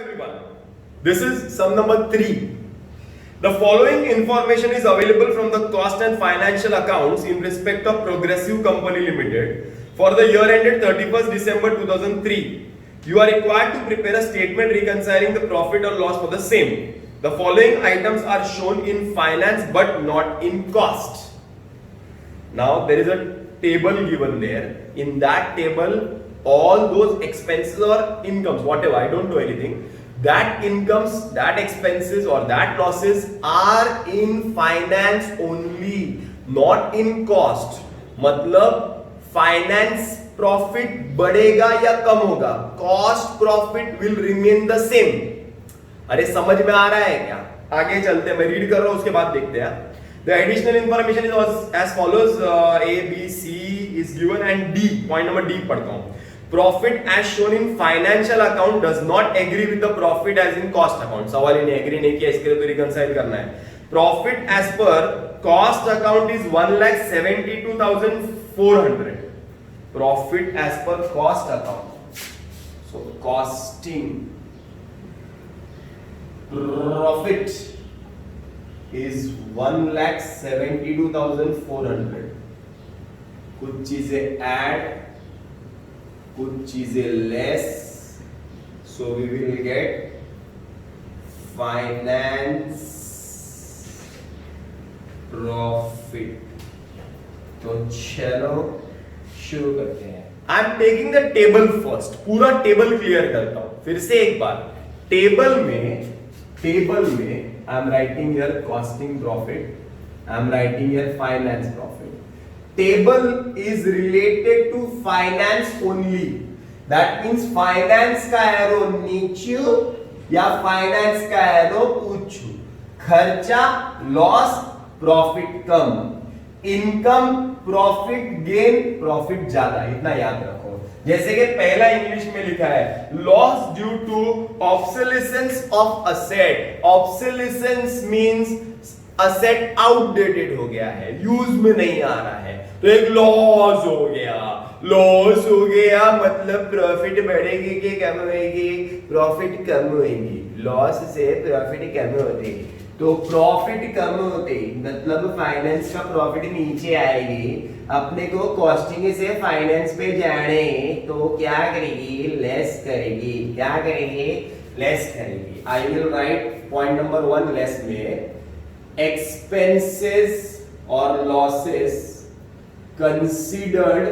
everyone. This is sum number 3. The following information is available from the cost and financial accounts in respect of Progressive Company Limited for the year ended 31st December 2003. You are required to prepare a statement reconciling the profit or loss for the same. The following items are shown in finance but not in cost. Now there is a table given there. In that table, all those expenses or incomes, whatever, I don't know anything, that incomes, that expenses or that losses are in finance only, not in cost. मतलब finance profit बढ़ेगा या कम होगा, cost profit will remain the same. अरे समझ में आ रहा है क्या? आगे चलते हैं, मैं रीड कर रहा हूं, उसके बाद देखते हैं. The additional information is as follows. A, B, C is given and D. Point number D पढ़ता हूँ. Profit as shown in financial account does not agree with the profit as in cost account. सवाल ही नहीं, agree नहीं किया, इसके लिए तो reconcile करना है. Profit as per cost account is 1,72,400. Profit as per cost account. So costing profit is 1,72,400. कुछ चीजें add, कुछ चीजें less, so we will get finance profit. तो चलो शुरू करते हैं. I am taking the table first. पूरा टेबल क्लियर करता हूं फिर से एक बार. टेबल में I am writing here costing profit, I am writing here finance profit. Table is related to finance only. That means finance का एरो नीचे या finance का एरो ऊंचू. खर्चा लॉस, प्रॉफिट कम. इनकम प्रॉफिट गेन, प्रॉफिट ज्यादा. इतना याद रखो. जैसे कि पहला इंग्लिश में लिखा है loss due to obsolescence of asset. Obsolescence means asset outdated हो गया है, यूज में नहीं आ रहा है, तो एक लॉस हो गया. लॉस हो गया मतलब प्रॉफिट बढ़ेगी कि कम होगी? प्रॉफिट कम होगी. लॉस से प्रॉफिट कम होती, तो प्रॉफिट कम होते मतलब फाइनेंस का प्रॉफिट नीचे आएगी. अपने को कॉस्टिंग से फाइनेंस पे जाने तो क्या करेगी? लेस करेगी. क्या करेगी? लेस करेगी. I will write point number 1 less में एक्सपेंसेस और losses considered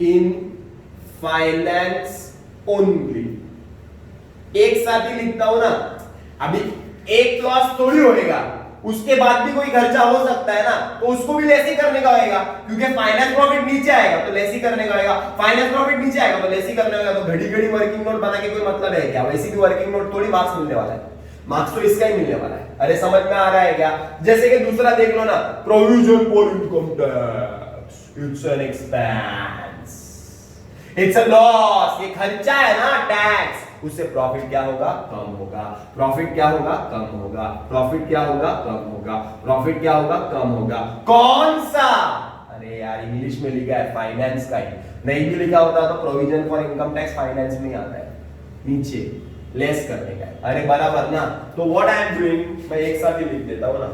in finance only. एक साथ ही लिखता हूं ना. अभी एक लॉस थोड़ी होएगा, उसके बाद भी कोई खर्चा हो सकता है ना, तो उसको भी लेस ही करने का होएगा, क्योंकि फाइनेंस प्रॉफिट नीचे आएगा तो लेस ही करने का होएगा. फाइनेंस प्रॉफिट नीचे आएगा तो लेस ही करने का होगा. तो घड़ी घड़ी वर्किंग नोट बना के कोई मतलब है क्या? वैसे भी वर्किंग नोट थोड़ी मार्क्स मिलने वाला है. मार्क्स तो इसका ही मिलने वाला है. अरे समझ में आ रहा है क्या? जैसे कि दूसरा देख लो ना, provision for income tax. It's an expense, it's a loss. ये खर्चा है ना टैक्स. उससे प्रॉफिट क्या होगा? कम होगा. प्रॉफिट क्या होगा? कम होगा. प्रॉफिट क्या होगा? कम होगा. प्रॉफिट क्या होगा? कम होगा. कौन सा? अरे यार इंग्लिश में लिखा है फाइनेंस का ही. नहीं भी लिखा होता तो provision for income tax finance में आता है, नीचे लेस करने का. अरे बराबर ना. तो व्हाट आई एम डूइंग, मैं एक साथ ही लिख देता हूं ना.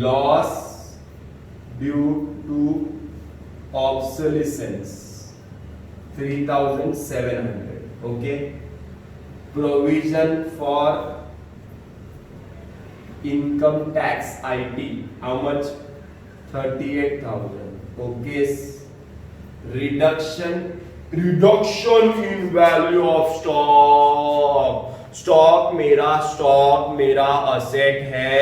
Loss due to obsolescence 3,700. Okay. Provision for income tax IT, how much? 38,000. Okay. Reduction in value of stock. Stock मेरा असेट है.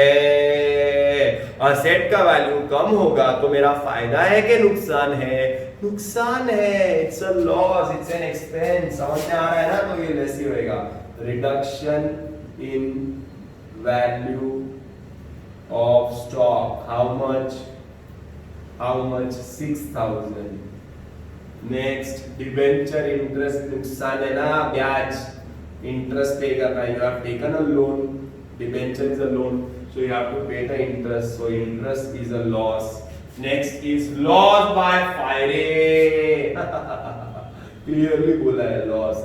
असेट का वैल्यू कम होगा तो मेरा फायदा है कि नुकसान है? नुकसान है. It's a loss, it's an expense. समझ में आ रहा है ना? तो ये लेस ही होएगा. Reduction in value of stock, how much? 6,000. Next debenture interest. नुकसान है ना, ब्याज, इंटरेस्ट पे करना. You have taken a loan, debenture is a loan, so you have to pay the interest, so interest is a loss. Next is loss by firing. Clearly बोला है loss.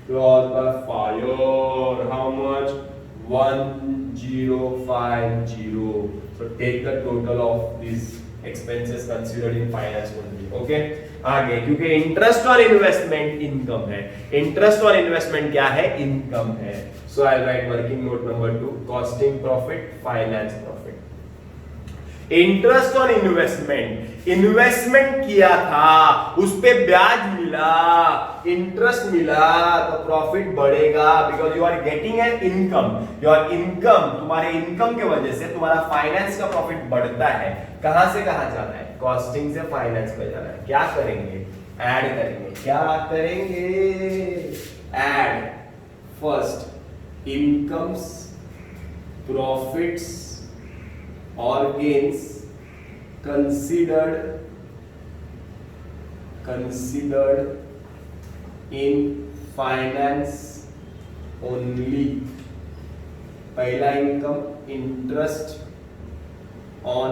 loss by fire. How much? 1050. So take the total of these expenses considered in finance only. Okay. आगे, क्योंकि interest on investment income है, interest on investment क्या है? Income है. So I write working note number 2, costing profit, finance profit. Interest on investment, investment किया था, उस पे ब्याज मिला, इंटरेस्ट मिला, तो प्रॉफिट बढ़ेगा, because you are getting an income. Your income, तुम्हारे इनकम के वजह से तुम्हारा फाइनेंस का प्रॉफिट बढ़ता है. कहां से कहां जाना है? कॉस्टिंग से फाइनेंस पे जाना है. क्या करेंगे? ऐड करेंगे. क्या करेंगे? Add. First incomes, profits or gains considered in finance only. पहला इनकम इंटरेस्ट ऑन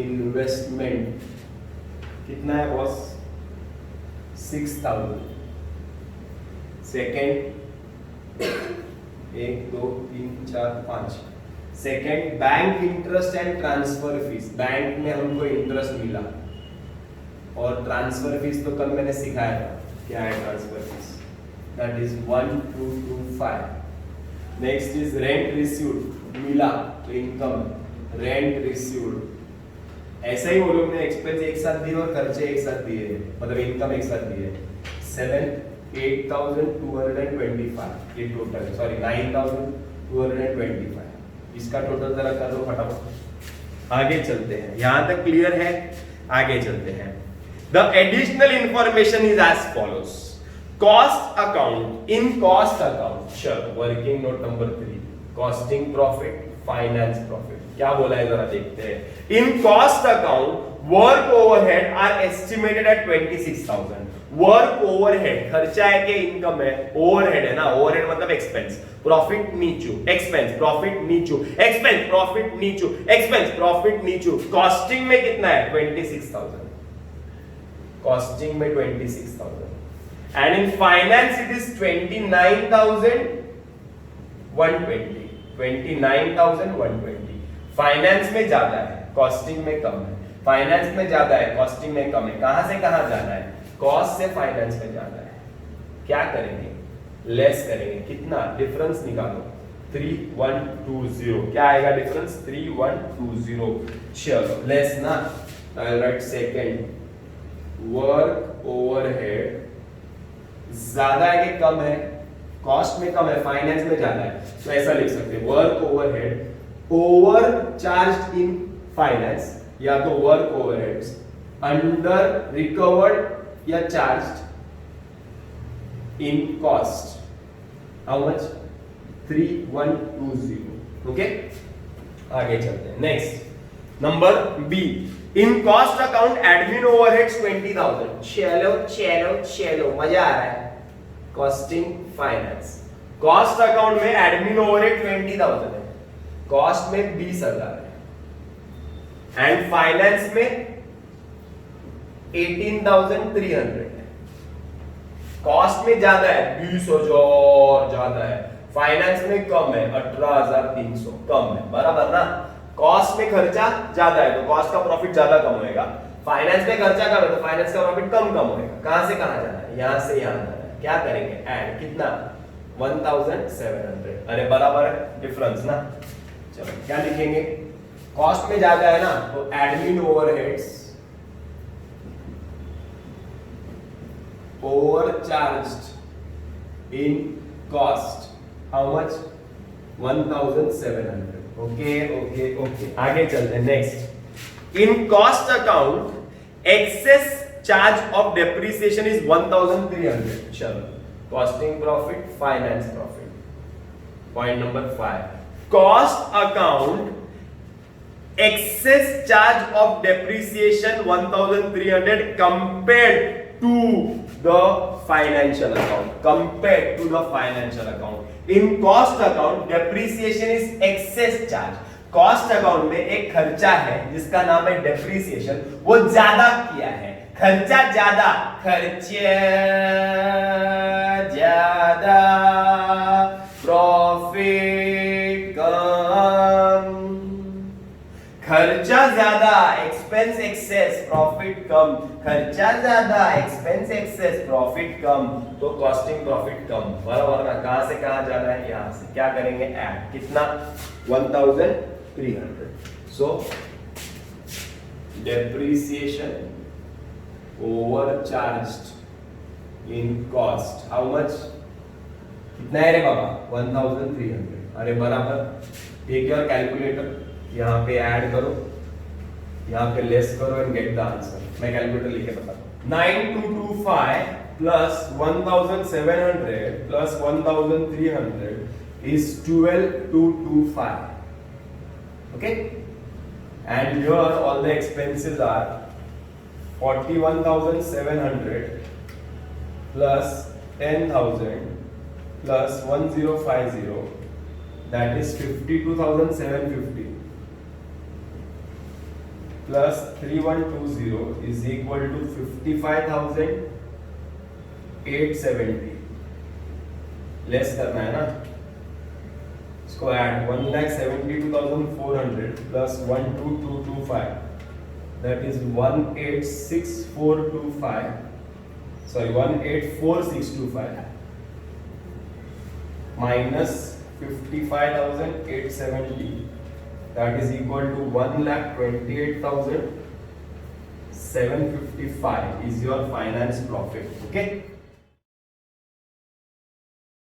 इन्वेस्टमेंट कितना है boss? 6000. Second 1 2 3 4 5. Second bank interest and transfer fees. Bank में हमको इंटरेस्ट मिला और ट्रांसफर फीस तो कल मैंने सिखाया था क्या है transfer fees. That is 1225. Next is rent received. मिला तो इनकम, रेंट रिसीव्ड. ऐसा ही वो लोग ने एक्सपेंस एक साथ दिए और खर्चे एक साथ दिए, मतलब इनकम एक साथ दिए. 8225 ये टोटल, सॉरी 9225. इसका टोटल जरा कर दो फटाफट. आगे चलते हैं. यहां तक क्लियर है? आगे चलते हैं. The additional information is as follows. Cost account. In cost account, चलो working note number 3, costing profit, finance profit. क्या बोला है जरा देखते हैं. In cost account work overhead are estimated at 26000. Work overhead खर्चा है कि इनकम है? ओवरहेड है ना. ओवरहेड मतलब एक्सपेंस. प्रॉफिट नीचू, एक्सपेंस, प्रॉफिट नीचू, एक्सपेंस, प्रॉफिट नीचू, एक्सपेंस, प्रॉफिट नीचू. कॉस्टिंग में कितना है? 26000. कॉस्टिंग में 26000. And in finance it is 29120. 29120. Finance में ज्यादा है, कॉस्टिंग में कम है. फाइनेंस में ज्यादा है, कॉस्टिंग में कम है. कहां से कहां जाना है? कॉस्ट से फाइनेंस में जाना है. क्या करेंगे? लेस करेंगे. कितना? डिफरेंस निकालो. 3120. क्या आएगा डिफरेंस? 3120. चलो लेस ना. आई राइट सेकंड. वर्क ओवरहेड ज्यादा है कि कम है? कॉस्ट में कम है, फाइनेंस में ज्यादा है, तो ऐसा लिख सकते हैं work overhead over charge in finance, या तो वर्क ओवरहेड्स अंडर रिकवर्ड या charged in cost. How much? 3120. Okay. आगे चलते हैं. Next number B. In cost account admin overheads 20000. चलो चलो चलो मजा आ रहा है. Costing finance. कॉस्ट अकाउंट में एडमिन ओवरहेड 20000 है, कॉस्ट में 20000 है, एंड फाइनेंस में 18300 है. कॉस्ट में ज्यादा है, 20000 ज्यादा है. फाइनेंस में कम है, 18300 कम है. बराबर ना. कॉस्ट में खर्चा ज्यादा है तो कॉस्ट का प्रॉफिट ज्यादा कम होएगा. फाइनेंस में खर्चा कम है तो फाइनेंस का प्रॉफिट कम होएगा. कहां से कहां जाना है? यहां से यहां जाना है. क्या करेंगे? ऐड. कितना? 1700. अरे बराबर है, डिफरेंस ना. चलो क्या लिखेंगे? कॉस्ट में ज्यादा है ना तो admin overheads overcharged in cost. How much? 1700. Okay. आगे चलते हैं. Next. In cost account excess charge of depreciation is 1300. चलो costing profit, finance profit. Point number 5. Cost account excess charge of depreciation 1300 compared to the financial account. Compared to the financial account. In cost account depreciation is excess charge. Cost account में एक खर्चा है जिसका नाम है depreciation, वो ज्यादा किया है. खर्चा ज्यादा, खर्चे कम, खर्चा ज्यादा, एक्सपेंस एक्सेस, प्रॉफिट कम, तो कॉस्टिंग प्रॉफिट कम, बराबर ना। कहां से कहां जाना है, यहां से। क्या करेंगे, ऐड, कितना, 1300। So depreciation overcharged in cost, how much, कितना है रे बाबा, 1300। अरे बराबर, टेक योर कैलकुलेटर, यहाँ पे ऐड करो, यहाँ पे लेस करो एंड गेट द आंसर। मैं कैलकुलेटर लिखे बताता हूँ। 9225 plus 1700 plus 1300 is 12225. Okay, and here all the expenses are 41,700 plus 10,000 plus 1050, that is 52,750 plus 3120 is equal to 55,870. Less करना है ना, इसको add, 1,72,400 plus 12225, that is 1,84625, sorry 1,84625 minus 55,870, that is equal to 1,28,755 is your finance profit. Okay.